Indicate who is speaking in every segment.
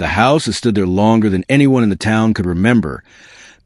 Speaker 1: The house had stood there longer than anyone in the town could remember,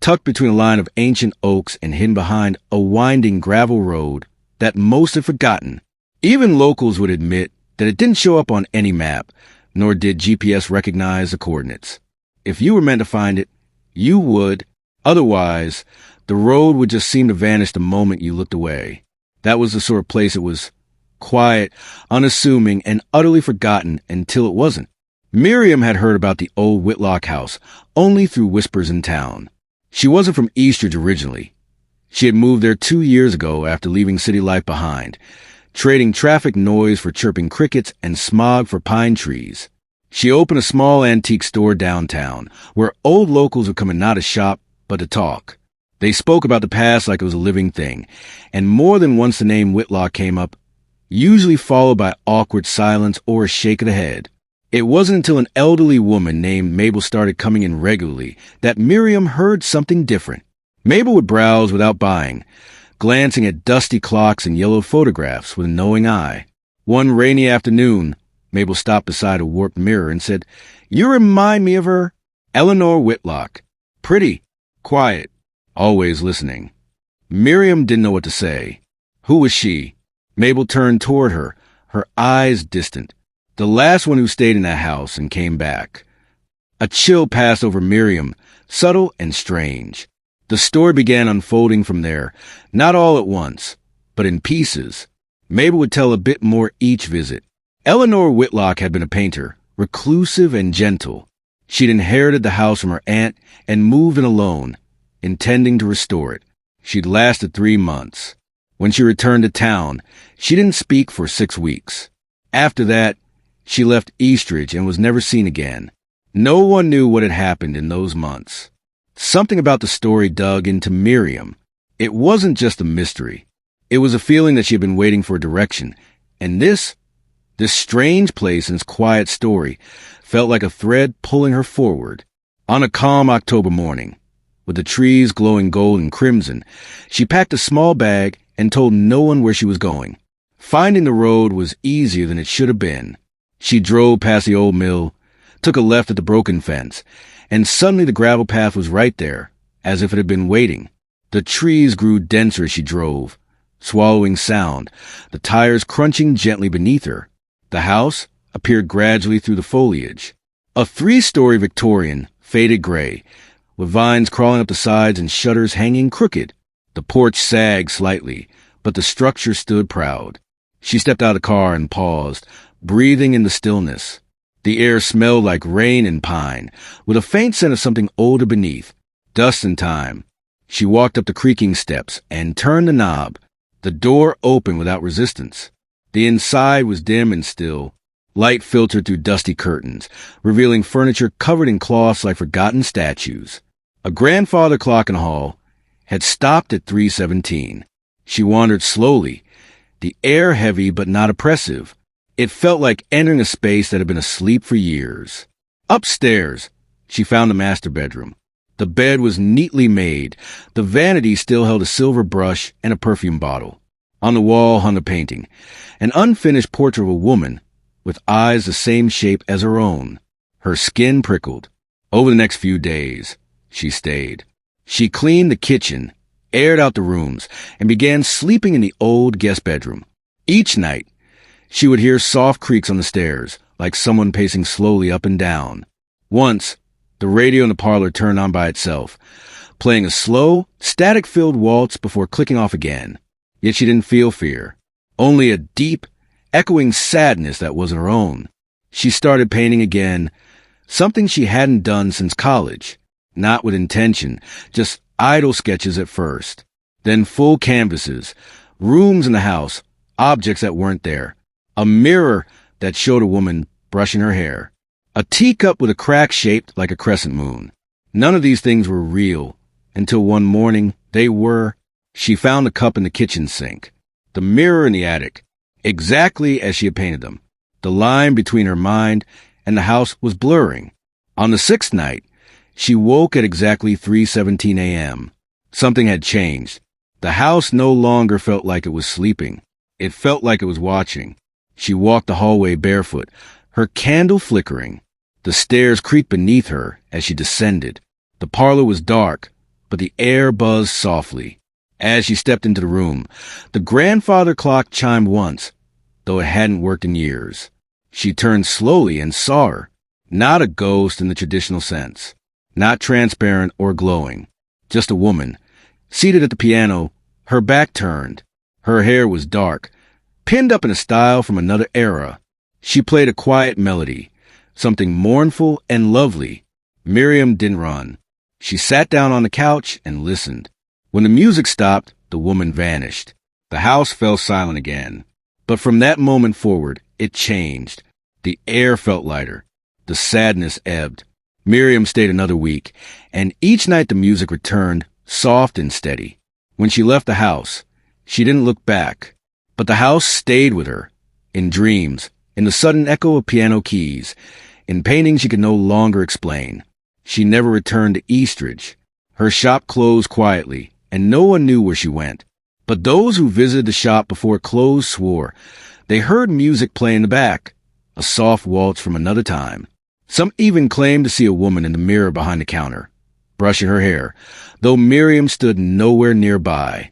Speaker 1: tucked between a line of ancient oaks and hidden behind a winding gravel road that most had forgotten. Even locals would admit that it didn't show up on any map, nor did GPS recognize the coordinates. If you were meant to find it, you would. Otherwise, the road would just seem to vanish the moment you looked away. That was the sort of place it was quiet, unassuming, and utterly forgotten until it wasn't. Miriam had heard about the old Whitlock house only through whispers in town. She wasn't from Eastridge originally. She had moved there 2 years ago after leaving city life behind, trading traffic noise for chirping crickets and smog for pine trees. She opened a small antique store downtown, where old locals would come in not to shop, but to talk. They spoke about the past like it was a living thing, and more than once the name Whitlock came up, usually followed by awkward silence or a shake of the head. It wasn't until an elderly woman named Mabel started coming in regularly that Miriam heard something different. Mabel would browse without buying, glancing at dusty clocks and yellow photographs with a knowing eye. One rainy afternoon, Mabel stopped beside a warped mirror and said, "You remind me of her, Eleanor Whitlock. Pretty, quiet, always listening." Miriam didn't know what to say. Who was she? Mabel turned toward her, her eyes distant. The last one who stayed in that house and came back. A chill passed over Miriam, subtle and strange. The story began unfolding from there, not all at once, but in pieces. Mabel would tell a bit more each visit. Eleanor Whitlock had been a painter, reclusive and gentle. She'd inherited the house from her aunt and moved in alone, intending to restore it. She'd lasted 3 months. When she returned to town, she didn't speak for 6 weeks. After that, she left Eastridge and was never seen again. No one knew what had happened in those months. Something about the story dug into Miriam. It wasn't just a mystery. It was a feeling that she had been waiting for a direction. And this strange place and its quiet story felt like a thread pulling her forward. On a calm October morning, with the trees glowing gold and crimson, she packed a small bag and told no one where she was going. Finding the road was easier than it should have been. She drove past the old mill, took a left at the broken fence, and suddenly the gravel path was right there, as if it had been waiting. The trees grew denser as she drove, swallowing sound, the tires crunching gently beneath her. The house appeared gradually through the foliage. A 3-story Victorian, faded gray, with vines crawling up the sides and shutters hanging crooked. The porch sagged slightly, but the structure stood proud. She stepped out of the car and paused, breathing in the stillness. The air smelled like rain and pine, with a faint scent of something older beneath. Dust and time. She walked up the creaking steps and turned the knob. The door opened without resistance. The inside was dim and still. Light filtered through dusty curtains, revealing furniture covered in cloths like forgotten statues. A grandfather clock in the hall had stopped at 3:17. She wandered slowly, the air heavy but not oppressive. It felt like entering a space that had been asleep for years. Upstairs, she found the master bedroom. The bed was neatly made. The vanity still held a silver brush and a perfume bottle. On the wall hung a painting, an unfinished portrait of a woman with eyes the same shape as her own. Her skin prickled. Over the next few days, she stayed. She cleaned the kitchen, aired out the rooms, and began sleeping in the old guest bedroom. Each night, she would hear soft creaks on the stairs, like someone pacing slowly up and down. Once, the radio in the parlor turned on by itself, playing a slow, static-filled waltz before clicking off again. Yet she didn't feel fear, only a deep, echoing sadness that wasn't her own. She started painting again, something she hadn't done since college. Not with intention, just idle sketches at first. Then full canvases, rooms in the house, objects that weren't there. A mirror that showed a woman brushing her hair. A teacup with a crack shaped like a crescent moon. None of these things were real, until one morning they were. She found the cup in the kitchen sink, the mirror in the attic, exactly as she had painted them. The line between her mind and the house was blurring. On the 6th night, she woke at exactly 3:17 a.m. Something had changed. The house no longer felt like it was sleeping. It felt like it was watching. She walked the hallway barefoot, her candle flickering. The stairs creaked beneath her as she descended. The parlor was dark, but the air buzzed softly. As she stepped into the room, the grandfather clock chimed once, though it hadn't worked in years. She turned slowly and saw her, not a ghost in the traditional sense, not transparent or glowing, just a woman, seated at the piano, her back turned. Her hair was dark, pinned up in a style from another era. She played a quiet melody, something mournful and lovely. Miriam didn't run. She sat down on the couch and listened. When the music stopped, the woman vanished. The house fell silent again. But from that moment forward, it changed. The air felt lighter. The sadness ebbed. Miriam stayed another week, and each night the music returned, soft and steady. When she left the house, she didn't look back. But the house stayed with her, in dreams, in the sudden echo of piano keys, in paintings she could no longer explain. She never returned to Eastridge. Her shop closed quietly, and no one knew where she went. But those who visited the shop before it closed swore they heard music play in the back, a soft waltz from another time. Some even claimed to see a woman in the mirror behind the counter, brushing her hair, though Miriam stood nowhere nearby.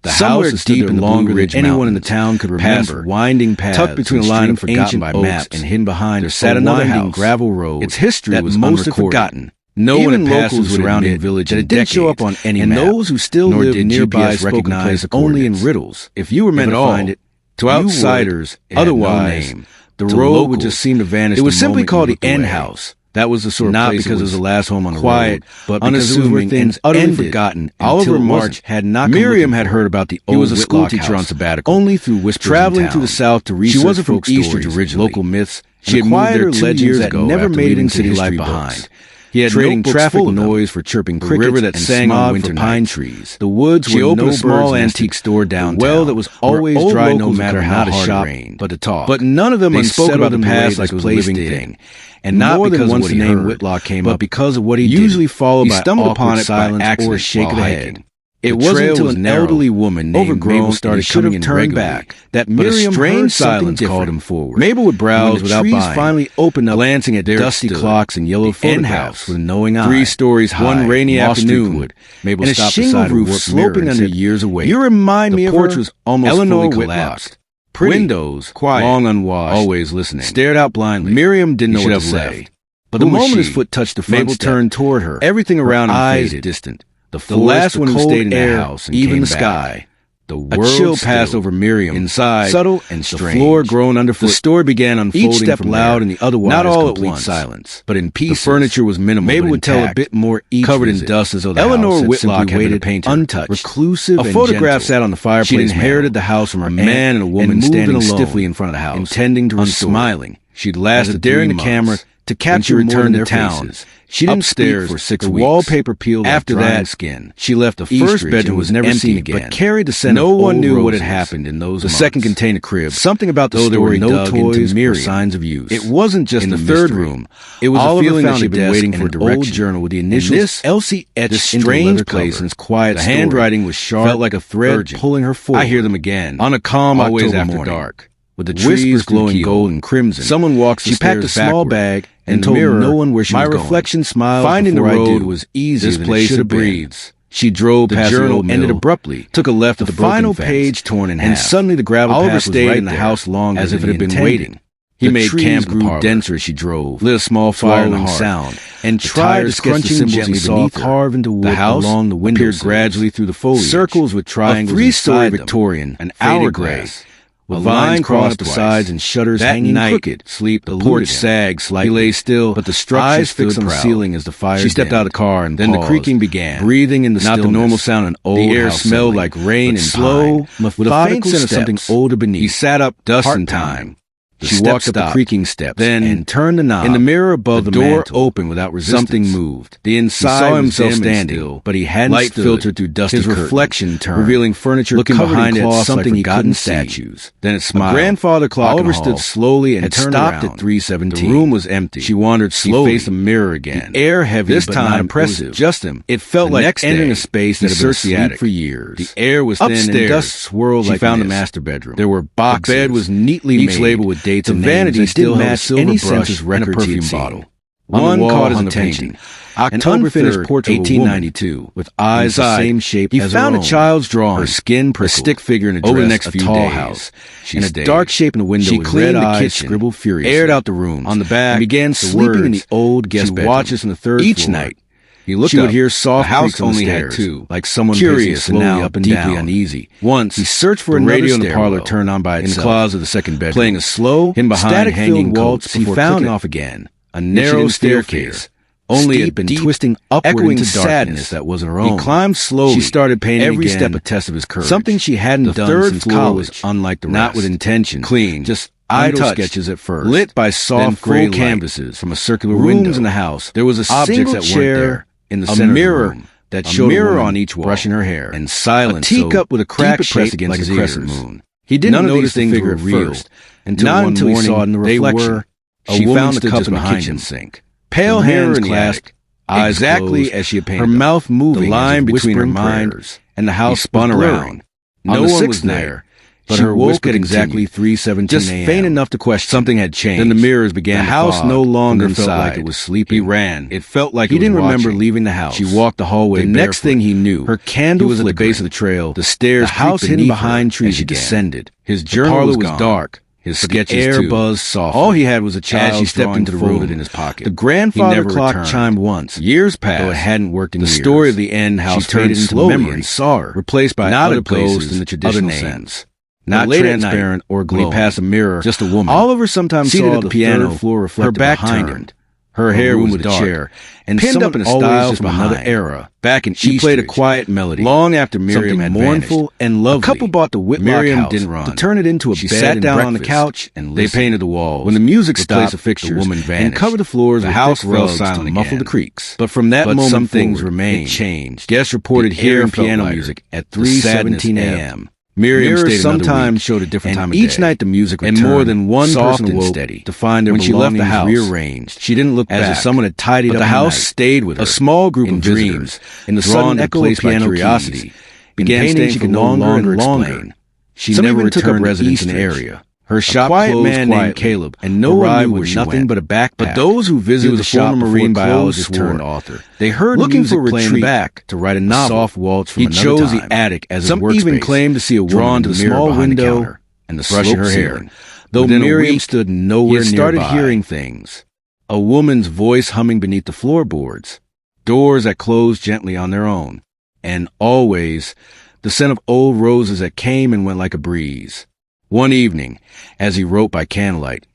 Speaker 1: The house is deep and longer than anyone in the town could remember, winding paths tucked between a line of ancient oaks and hidden behind there sat another winding gravel road. Its history was most forgotten. No one in locals surrounding village that it didn't show up on any map, and those who still lived nearby recognized only in riddles. If you were meant to find it, to outsiders, otherwise, the road would just seem to vanish. It was simply called the End House. That was the sort of not place because it was the last home on the road, but unassuming and utterly forgotten. Oliver March had not. Miriam had heard about the old Whitlock schoolteacher on sabbatical, only through whispers. Traveling through the South to research. She wasn't from Eastridge originally. Local myths. She had moved there 2 years ago, never made it in city life behind. He had trading traffic noise for chirping crickets, the river that sang on winter pine trees. The woods. She opened a small antique store downtown. Well, that was always dry, no matter how hard it rained. But to talk. But none of them spoke about the past like it was a living thing. And not because once the name Whitlock came up, but because of what he usually followed by stumbled upon it silence or a shake of the head. It wasn't until an elderly woman named Mabel started coming in regularly that Miriam strange silence called him forward. Mabel would browse without buying, finally opened up, glancing at dusty clocks and yellow photographs with a knowing eye. 3 stories high, one rainy afternoon, Mabel stopped beside a roof sloping under years away. You remind me of her. The porch was almost fully collapsed. Windows, quiet, long unwashed, always listening, stared out blindly. Miriam didn't know what to say. But the moment his foot touched the front step, Mabel turned toward her. Everything around him faded, distant. The last one who stayed in the house, and even the sky. The world a chill passed over Miriam. Inside, subtle and strange. The floor grown underfoot. The story began unfolding. Each step loud and the otherwise not all at once. Silence, but in pieces. The furniture was minimal. Mabel would tell a bit more each covered in dust as though the Eleanor house Whitlock had been painted untouched, reclusive. A photograph sat on the fireplace. She'd inherited the house from her man and a woman standing stiffly in front of the house, intending to restore. Unsmiling. She'd lasted daring the camera to capture return to town. She didn't speak for 6 weeks. Wallpaper peeled after that skin. She left the first bedroom was never seen again, but carried the scent. No one knew what had happened in those. The second contained a crib. Something about the story no toys or signs of use. It wasn't just in the third room. It was a feeling that she'd been waiting for. An old journal with the initials Elsie etched into strange place in its quiet. The handwriting was sharp, felt like a thread pulling her forward. I hear them again on a calm October after dark. With the trees glowing gold and crimson. Someone walks the stairs. She packed a small bag and told no one where she was going. My reflection smiled. Finding the road was easier than it should have been. She drove past the journal, ended abruptly, took a left at the final page torn in half, and suddenly the gravel path was right in the house longer as if it had been waiting. He made camp grew denser as she drove, lit a small fire in the sound, and tried to sketch the symbols he saw carved into wood along the window gradually through the foliage. Circles with triangles. A 3-story Victorian, an hourglass. With vines crawling up the sides and shutters hanging crooked. Sleep, the porch sagged slightly. He lay still, but the structure fixed on the ceiling as the fire. She stepped out of the car and then the creaking began. Breathing in the stillness. Not the normal sound an old. The air smelled like rain and slow, with a faint scent of something older beneath. He sat up, dust and time. She walked up the creaking steps, then and turned the knob. In the mirror above the door opened without resistance. Something moved. The inside saw himself standing, still, but he hadn't light filtered through dusty curtains. His reflection turned, revealing furniture looking behind it, something he couldn't statues. Then it smiled. A grandfather clock Oliver stood slowly and turned stopped around. At 3:17. The room was empty. She wandered slowly. He faced the mirror again. The air heavy, this time not impressive. Just him. It felt like entering a space that had been asleep for years. The air was thin and dust swirled like. She found the master bedroom. There were boxes. The bed was neatly made, each labeled with dates and vanity still matched any census record and a perfume bottle. One caught his attention. An unfinished portrait of 1892, with eyes the same shape as her own. He found a child's drawing, her skin prickled, a stick figure in a dress, over the next few tall house, and a dark shape in the window. She cleaned the kitchen, scribbled furiously, aired out the rooms on the back, and began sleeping in the old guest bedroom. She watches on the third floor. Each night, she would hear soft creaks on the stairs, like someone curious and now up and deeply uneasy. Once, he searched for a radio in the parlor turned on by itself, in the closet of the second bedroom, playing a slow, static hanging waltz. He found it off again, a narrow staircase. Only it had been twisting upward into sadness that wasn't her own. He climbed slowly. She started painting every step a test of his courage. Something she hadn't done since college, was unlike the rest. Not with intention. Clean, just idle sketches at first. Lit by soft gray canvases from a circular window in the house. There was a single chair in the center of the room that showed a mirror on each wall, brushing her hair, and silence. A teacup with a crack shaped like a crescent moon. He didn't notice the figure at first until he saw it in the reflection. She found the cup in the kitchen sink. Pale hands clasped, eyes exactly as she had painted. Her mouth moving, the line between her mind and the house spun around. No one was there, but her woke at exactly 3:17 just faint enough to question. Something had changed. Then the mirrors began. The house no longer felt like it was sleeping. He ran. It felt like he didn't remember leaving the house. She walked the hallway. The next thing he knew, her candle was at the base of the trail. The stairs, the house hidden behind trees. She descended. His journal was dark. His sketches air buzzed soft. All he had was a child as she stepped into the room in his pocket. The grandfather clock chimed once. Years passed, though it hadn't worked in years. The story of the end house faded into memory and saw her, replaced by not a ghost in the traditional sense. Not transparent or glowing. When he passed a mirror, just a woman. Oliver sometimes saw the piano floor reflected her back behind him. Her hair was with a chair, and pinned up in a style from another era. Back in she played a quiet melody. Long after Miriam had mournful and lovely. A couple bought the Whitlock house didn't run. To turn it into a bed. She sat down on the couch and listened. They painted the walls. When the music stopped, the fixtures, the woman vanished, and covered the floors. The house fell silent, muffled the creaks. But from that moment, some things remained. It changed. Guests reported hearing piano music at 3:17 a.m. Miriam sometimes showed a different time of day. Each night the music returned, and more than one person awoke steady to find their belongings when she left the house rearranged. She didn't look back, as if someone had tidied up the house. Stayed with her. A small group of dreams, in the sudden echo of curiosity, began staying she could no longer explain. She never took up residence in the area. Her shop closed man named Caleb, and no one knew with nothing but a backpack. But those who visited the shop, a marine biologist turned author. They heard looking for a retreat back to write a novel. Soft waltz from another time. He chose the attic as his workspace. Some even claimed to see a woman drawn to the small window and the brushing her hair. Though Miriam stood nowhere nearby, he started hearing things. A woman's voice humming beneath the floorboards. Doors that closed gently on their own. And always, the scent of old roses that came and went like a breeze. One evening, as he wrote by candlelight,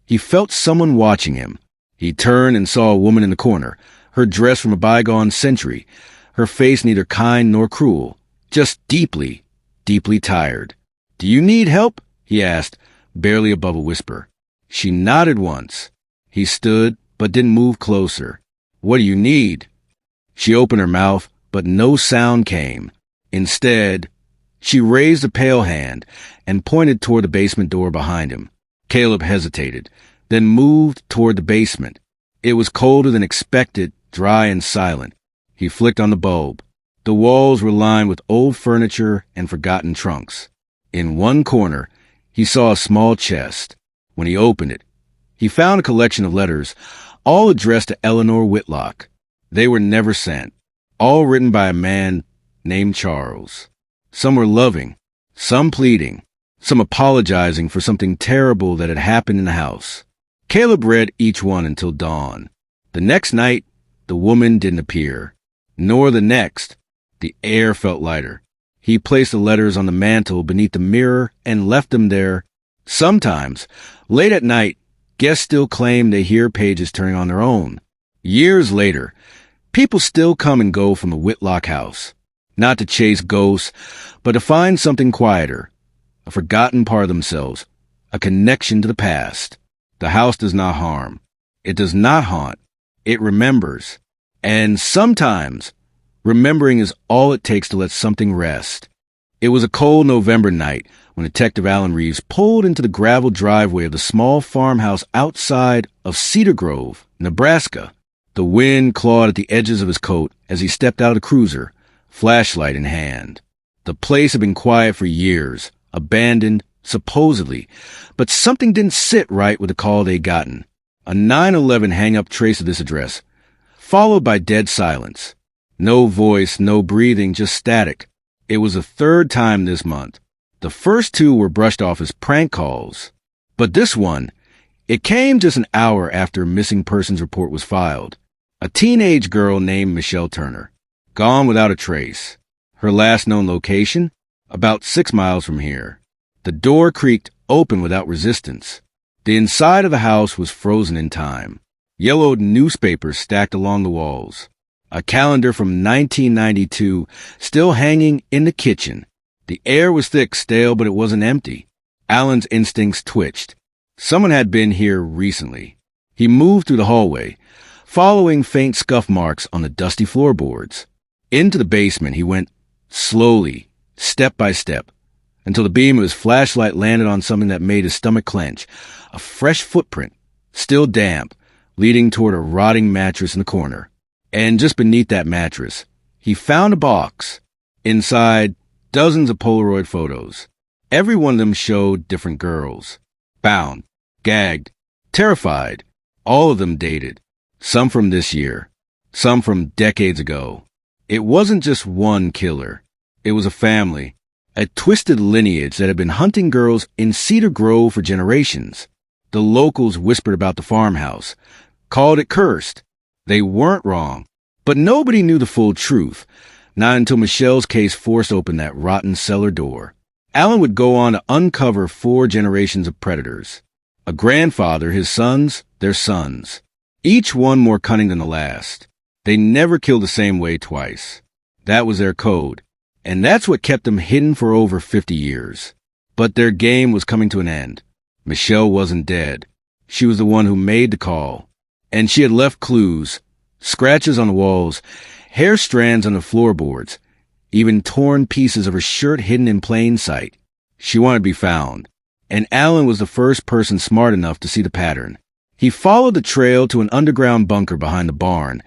Speaker 1: he felt someone watching him. He turned and saw a woman in the corner, her dress from a bygone century, her face neither kind nor cruel, just deeply, deeply tired. "Do you need help?" he asked, barely above a whisper. She nodded once. He stood, but didn't move closer. "What do you need?" She opened her mouth, but no sound came. Instead, she raised a pale hand and pointed toward the basement door behind him. Caleb hesitated, then moved toward the basement. It was colder than expected, dry and silent. He flicked on the bulb. The walls were lined with old furniture and forgotten trunks. In one corner, he saw a small chest. When he opened it, he found a collection of letters, all addressed to Eleanor Whitlock. They were never sent, all written by a man named Charles. Some were loving, some pleading, some apologizing for something terrible that had happened in the house. Caleb read each one until dawn. The next night, the woman didn't appear. Nor the next. The air felt lighter. He placed the letters on the mantel beneath the mirror and left them there. Sometimes, late at night, guests still claim they hear pages turning on their own. Years later, people still come and go from the Whitlock house. Not to chase ghosts, but to find something quieter, a forgotten part of themselves, a connection to the past. The house does not harm. It does not haunt. It remembers. And sometimes, remembering is all it takes to let something rest. It was a cold November night when Detective Alan Reeves pulled into the gravel driveway of the small farmhouse outside of Cedar Grove, Nebraska. The wind clawed at the edges of his coat as he stepped out of the cruiser, flashlight in hand. The place had been quiet for years, abandoned, supposedly, but something didn't sit right with the call they'd gotten. A 911 hang-up trace of this address, followed by dead silence. No voice, no breathing, just static. It was the third time this month. The first two were brushed off as prank calls. But this one, it came just an hour after a missing persons report was filed. A teenage girl named Michelle Turner, gone without a trace. Her last known location? About 6 miles from here. The door creaked open without resistance. The inside of the house was frozen in time. Yellowed newspapers stacked along the walls. A calendar from 1992 still hanging in the kitchen. The air was thick, stale, but it wasn't empty. Alan's instincts twitched. Someone had been here recently. He moved through the hallway, following faint scuff marks on the dusty floorboards. Into the basement he went slowly, step by step, until the beam of his flashlight landed on something that made his stomach clench. A fresh footprint, still damp, leading toward a rotting mattress in the corner. And just beneath that mattress, he found a box. Inside, dozens of Polaroid photos. Every one of them showed different girls. Bound, gagged, terrified. All of them dated. Some from this year. Some from decades ago. It wasn't just one killer. It was a family. A twisted lineage that had been hunting girls in Cedar Grove for generations. The locals whispered about the farmhouse, called it cursed. They weren't wrong, but nobody knew the full truth, not until Michelle's case forced open that rotten cellar door. Alan would go on to uncover 4 generations of predators. A grandfather, his sons, their sons. Each one more cunning than the last. They never killed the same way twice. That was their code. And that's what kept them hidden for over 50 years. But their game was coming to an end. Michelle wasn't dead. She was the one who made the call. And she had left clues, scratches on the walls, hair strands on the floorboards, even torn pieces of her shirt hidden in plain sight. She wanted to be found. And Alan was the first person smart enough to see the pattern. He followed the trail to an underground bunker behind the barn,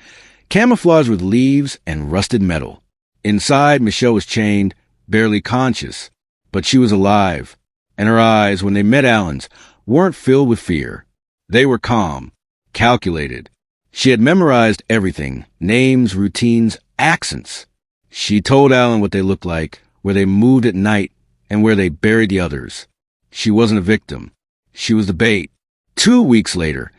Speaker 1: camouflaged with leaves and rusted metal. Inside, Michelle was chained, barely conscious, but she was alive, and her eyes, when they met Alan's, weren't filled with fear. They were calm, calculated. She had memorized everything, names, routines, accents. She told Alan what they looked like, where they moved at night, and where they buried the others. She wasn't a victim. She was the bait. 2 weeks later,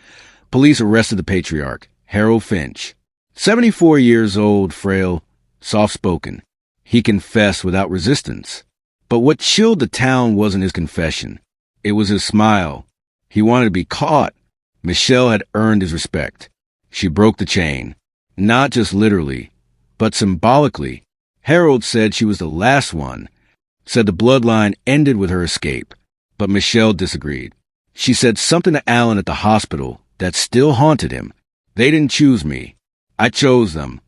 Speaker 1: police arrested the patriarch, Harold Finch. 74 years old, frail, soft-spoken. He confessed without resistance. But what chilled the town wasn't his confession. It was his smile. He wanted to be caught. Michelle had earned his respect. She broke the chain. Not just literally, but symbolically. Harold said she was the last one. Said the bloodline ended with her escape. But Michelle disagreed. She said something to Alan at the hospital that still haunted him. They didn't choose me. I chose them.